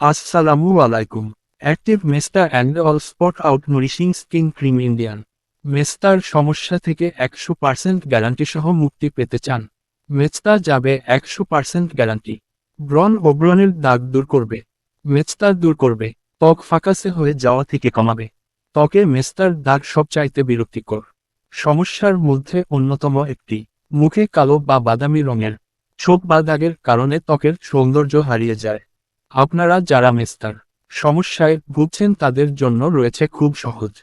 আসসালামু আলাইকুম। অ্যাক্টিভ মেস্টা and all spot out nourishing skin cream Indian মেস্তার সমস্যা থেকে 100% গ্যারান্টি সহ মুক্তি পেতে চান? মেস্তা যাবে 100% গ্যারান্টি। ব্রণ ও ব্রণের দাগ দূর করবে। মেস্তা দূর করবে ত্বক ফাঁকাসে হয়ে যাওয়া থেকে কমাবে। ত্বকে মেস্তার দাগ সবচাইতে বিরক্তিকর সমস্যার মধ্যে অন্যতম একটি। মুখে কালো বা বাদামি রঙের ছোপ বা দাগের কারণে ত্বকের সৌন্দর্য হারিয়ে যায়। আপনারা যারা মেস্তার সমস্যায় ভুগছেন তাদের জন্য রয়েছে খুব সহজ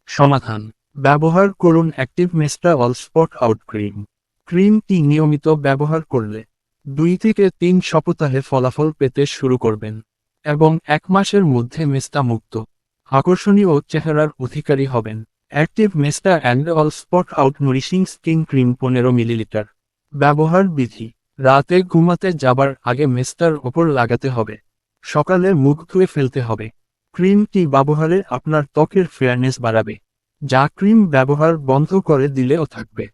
সমাধান। ব্যবহার করুন অ্যাক্টিভ মেস্টা অল স্পট আউট ক্রিম। ক্রিমটি নিয়মিত ব্যবহার করলে 2 থেকে 3 সপ্তাহে ফলাফল পেতে শুরু করবেন এবং 1 মাসের মধ্যে মেস্তা মুক্ত আকর্ষণীয় চেহারার অধিকারী হবেন। অ্যাক্টিভ মেস্টা and all spot out nourishing skin cream 15 millilitre. ব্যবহার বিধি: রাতে ঘুমাতে যাবার আগে মেস্তার ওপর লাগাতে হবে। সকালে মুখ ধুয়ে ফেলতে হবে। ক্রিমটি ব্যবহারে আপনার ত্বকের ফেয়ারনেস বাড়াবে, যা ক্রিম ব্যবহার বন্ধ করে দিলেও থাকবে।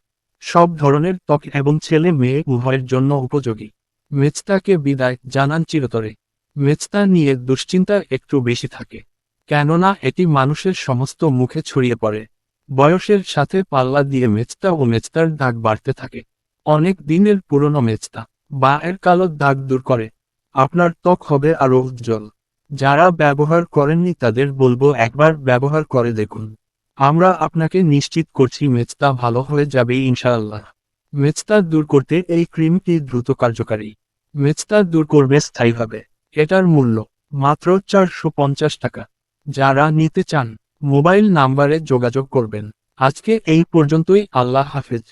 সব ধরনের ত্বক এবং ছেলে মেয়ে উভয়ের জন্য উপযোগী। মেস্তাকে বিদায় জানান চিরতরে। মেস্তা নিয়ে দুশ্চিন্তা একটু বেশি থাকে, কেননা এটি মানুষের সমস্ত মুখে ছড়িয়ে পড়ে। বয়সের সাথে পাল্লা দিয়ে মেস্তা ও মেস্তার দাগ বাড়তে থাকে। অনেক দিনের পুরনো মেস্তা বা এর কালো দাগ দূর করে আপনার ত্বক হবে আরও উজ্জ্বল। যারা ব্যবহার করেননি তাদের বলবো একবার ব্যবহার করে দেখুন। আমরা আপনাকে নিশ্চিত করছি মেস্তা ভালো হয়ে যাবে ইনশাআল্লাহ। মেস্তা দূর করতে এই ক্রিমটি দ্রুত কার্যকারী। মেস্তা দূর করবে স্থায়ীভাবে। এটার মূল্য মাত্র 450 টাকা। যারা নিতে চান মোবাইল নাম্বারে যোগাযোগ করবেন। আজকে এই পর্যন্তই। আল্লাহ হাফেজ।